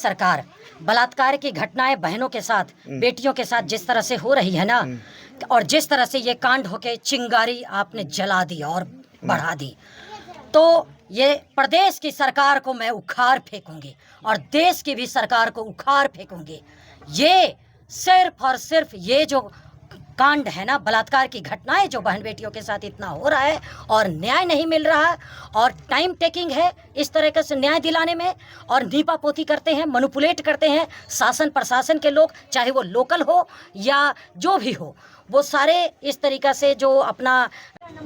सरकार बलात्कार की घटनाएं बहनों के साथ, बेटियों के साथ जिस तरह से हो रही है ना, और जिस तरह से ये कांड होके चिंगारी आपने जला दी और बढ़ा दी, तो ये प्रदेश की सरकार को मैं उखाड़ फेंकूंगी और देश की भी सरकार को उखाड़ फेंकूंगी। ये सिर्फ और सिर्फ ये जो कांड है ना, बलात्कार की घटनाएं जो बहन बेटियों के साथ इतना हो रहा है और न्याय नहीं मिल रहा है और टाइम टेकिंग है इस तरह से न्याय दिलाने में, और नीपा पोती करते हैं, मैनिपुलेट करते हैं शासन प्रशासन के लोग, चाहे वो लोकल हो या जो भी हो, वो सारे इस तरीक़ा से जो अपना।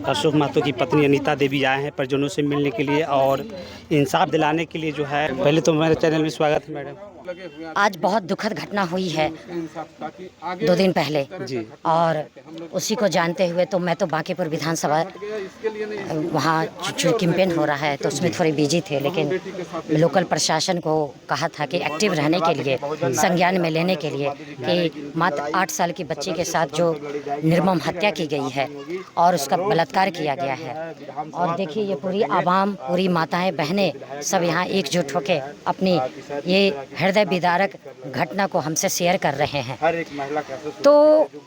अशोक महतो की पत्नी अनीता देवी आए हैं परिजनों से मिलने के लिए और इंसाफ दिलाने के लिए जो है। पहले तो मेरे चैनल में स्वागत है मैडम। आज बहुत दुखद घटना हुई है 2 दिन पहले जी, और उसी को जानते हुए तो मैं तो बांकीपुर विधानसभा वहाँ जो कैंपेन हो रहा है तो उसमें थोड़े बिजी थे, लेकिन लोकल प्रशासन को कहा था कि एक्टिव रहने के लिए, संज्ञान में लेने के लिए कि मात्र 8 साल की बच्ची के साथ जो निर्मम हत्या की गई है और उसका बलात्कार किया गया है। और देखिए ये पूरी आवाम, पूरी माताएं बहनें सब यहाँ एकजुट होकर अपनी ये हृदय विदारक घटना को हमसे शेयर कर रहे हैं। तो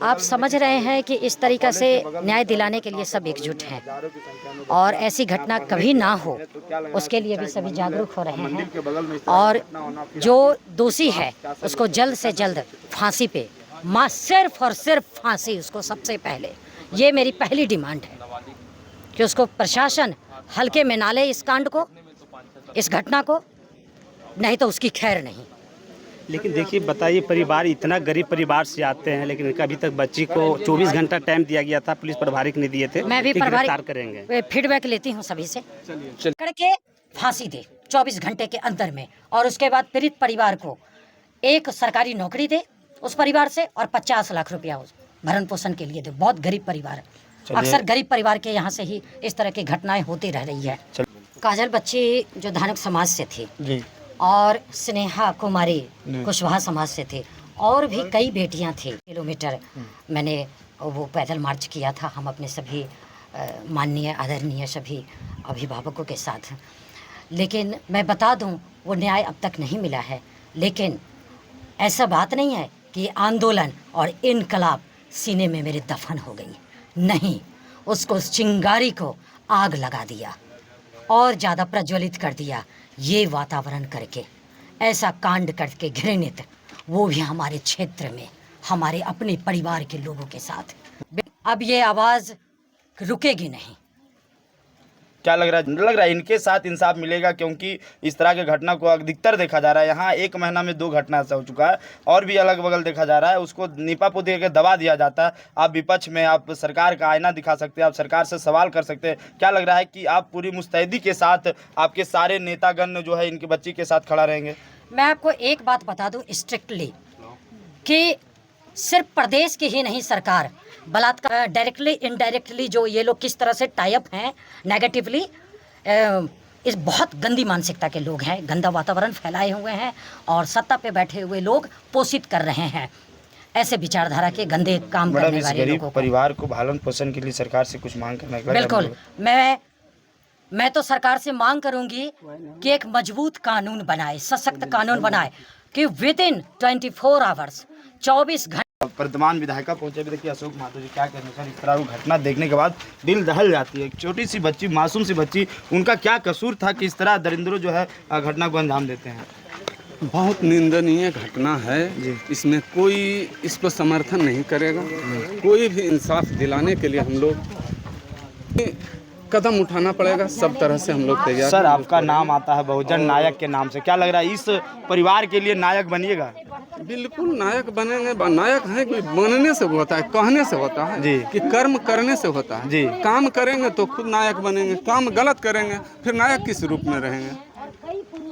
आप समझ रहे हैं कि इस तरीक़ा से न्याय दिलाने के लिए सब एकजुट हैं और ऐसी घटना कभी ना हो उसके लिए भी सभी जागरूक हो रहे हैं। और जो दोषी है उसको जल्द से जल्द फांसी पे, सिर्फ और सिर्फ फांसी उसको सबसे पहले, ये मेरी पहली डिमांड है कि उसको प्रशासन हल्के में ना ले इस कांड को, इस घटना को, नहीं तो उसकी खैर नहीं। लेकिन देखिए बताइए, परिवार इतना गरीब परिवार से आते हैं, लेकिन अभी तक बच्ची को 24 घंटा टाइम दिया गया था, पुलिस प्रभारी नहीं दिए थे। मैं भी गिरफ्तार करेंगे, फीडबैक लेती हूँ सभी से, करके फांसी दे 24 घंटे के अंदर में, और उसके बाद पीड़ित परिवार को एक सरकारी नौकरी दे उस परिवार से और 50 लाख रुपया भरण पोषण के लिए दे। बहुत गरीब परिवार है, अक्सर गरीब परिवार के यहाँ से ही इस तरह की घटनाएं होती रह रही है। काजल बच्ची जो धानक समाज से थी जी, और स्नेहा कुमारी कुशवाहा समाज से थे, और भी कई बेटियां थी। किलोमीटर मैंने वो पैदल मार्च किया था हम अपने सभी माननीय आदरणीय सभी अभिभावकों के साथ। लेकिन मैं बता दूं वो न्याय अब तक नहीं मिला है। लेकिन ऐसा बात नहीं है कि आंदोलन और इनकलाब सीने में मेरे दफन हो गई, नहीं, उसको चिंगारी को आग लगा दिया और ज़्यादा प्रज्वलित कर दिया ये वातावरण करके, ऐसा कांड करके घृणित, वो भी हमारे क्षेत्र में हमारे अपने परिवार के लोगों के साथ। अब ये आवाज़ रुकेगी नहीं। क्या लग रहा है इनके साथ इंसाफ मिलेगा? क्योंकि इस तरह के घटना को अधिकतर देखा जा रहा है, यहाँ 1 महीना में 2 घटना ऐसा हो चुका है और भी अलग बगल देखा जा रहा है, उसको नीपा पोती करके दबा दिया जाता है। आप विपक्ष में, आप सरकार का आईना दिखा सकते हैं, आप सरकार से सवाल कर सकते हैं। क्या लग रहा है कि आप पूरी मुस्तैदी के साथ आपके सारे नेतागण जो है इनकी बच्ची के साथ खड़ा रहेंगे? मैं आपको एक बात बता दूं स्ट्रिक्टली कि सिर्फ प्रदेश की ही नहीं, सरकार बलात्कार डायरेक्टली इनडायरेक्टली जो ये लोग किस तरह से टाइप हैं नेगेटिवली, इस बहुत गंदी मानसिकता के लोग हैं, गंदा वातावरण फैलाए हुए हैं और सत्ता पे बैठे हुए लोग पोषित कर रहे हैं ऐसे विचारधारा के गंदे काम करने वाले लोगों को। परिवार को भरण पोषण के लिए सरकार से कुछ मांग करना है? बिल्कुल, मैं तो सरकार से मांग करूंगी कि एक मजबूत कानून बनाए, सशक्त कानून बनाए कि विद इन 24 आवर्स 24 घंटे। वर्तमान विधायिका पहुंचे भी, देखिए अशोक महतो जी, क्या कहना सर, इस तरह की घटना देखने के बाद दिल दहल जाती है। एक छोटी सी बच्ची, मासूम सी बच्ची, उनका क्या कसूर था कि इस तरह दरिंदरों जो है घटना को अंजाम देते हैं? बहुत निंदनीय घटना है, इसमें कोई इस पर समर्थन नहीं करेगा। कोई भी इंसाफ दिलाने के लिए हम लोग कदम उठाना पड़ेगा, सब तरह से हम लोग तैयार। सर आपका नाम आता है बहुजन नायक के नाम से, क्या लग रहा है इस परिवार के लिए नायक बनिएगा? बिल्कुल नायक बनेंगे। नायक है कि बनने से होता है, कहने से होता है जी, कि कर्म करने से होता है जी। काम करेंगे तो खुद नायक बनेंगे, काम गलत करेंगे फिर नायक किस रूप में रहेंगे?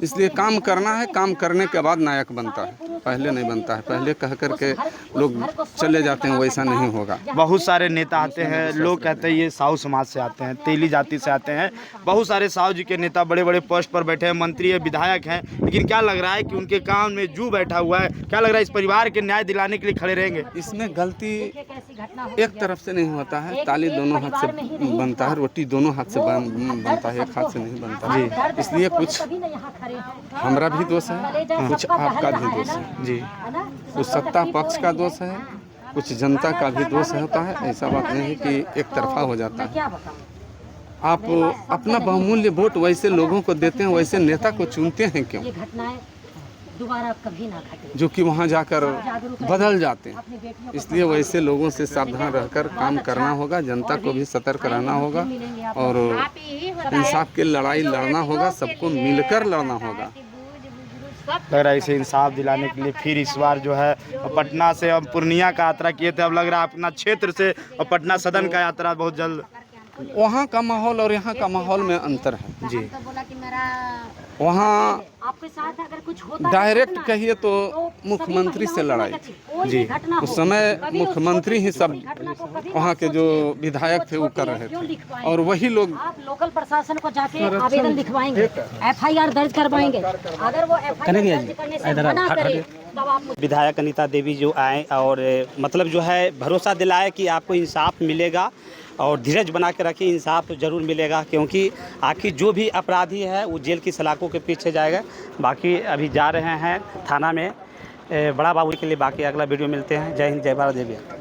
इसलिए काम करना है, काम करने के बाद नायक बनता है, पहले नहीं बनता है। पहले कह कर के लोग चले जाते हैं, वैसा नहीं होगा। बहुत सारे नेता आते हैं, लोग कहते हैं ये साहू समाज से आते हैं, तेली जाति से आते हैं। बहुत सारे साहू जी के नेता बड़े बड़े पोस्ट पर बैठे हैं, मंत्री है, विधायक हैं, लेकिन क्या लग रहा है कि उनके काम में जू बैठा हुआ है? क्या लग रहा है इस परिवार के न्याय दिलाने के लिए खड़े रहेंगे? इसमें गलती एक तरफ से नहीं होता है, ताली दोनों हाथ से बनता है, रोटी दोनों हाथ से बनता है, एक हाथ से नहीं बनता है। इसलिए कुछ हमारा भी दोष है, कुछ आपका भी दोष है जी कुछ सत्ता पक्ष का दोष है, कुछ जनता का भी दोष होता है। ऐसा बात नहीं है कि एक तरफा हो जाता है। आप अपना बहुमूल्य वोट वैसे लोगों को देते हैं, वैसे नेता को चुनते हैं क्यों, ये घटनाएं दोबारा कभी ना घटे, जो कि वहाँ जाकर बदल जाते हैं। इसलिए वैसे लोगों से सावधान रहकर काम करना होगा, जनता को भी सतर्क रहना होगा और इंसाफ की लड़ाई लड़ना होगा, सबको मिलकर लड़ना होगा। लग रहा है इसे इंसाफ दिलाने के लिए फिर इस बार जो है पटना से हम पूर्णिया का यात्रा किए थे, अब लग रहा है अपना क्षेत्र से और पटना सदन का यात्रा बहुत जल्द। वहाँ का माहौल और यहाँ का माहौल में अंतर है जी वहाँ आपके साथ अगर कुछ होता डायरेक्ट कहिए तो मुख्यमंत्री से लड़ाई जी उस समय मुख्यमंत्री ही सब वहाँ के जो विधायक थे वो कर रहे थे और वही लोग आप लोकल प्रशासन को जाके आवेदन लिखवाएंगे, FIR दर्ज करवाएंगे। अगर वो FIR दर्ज करने से मना करे तब आप विधायक अनीता देवी जो आए और मतलब जो है भरोसा दिलाए कि आपको इंसाफ मिलेगा और धीरज बना के रखिए, इंसाफ जरूर मिलेगा, क्योंकि आखिर जो भी अपराधी है वो जेल की सलाखों के पीछे जाएगा। बाकी अभी जा रहे हैं थाना में बड़ा बाबू के लिए। बाकी अगला वीडियो मिलते हैं। जय हिंद, जय भारत, जय बिहार।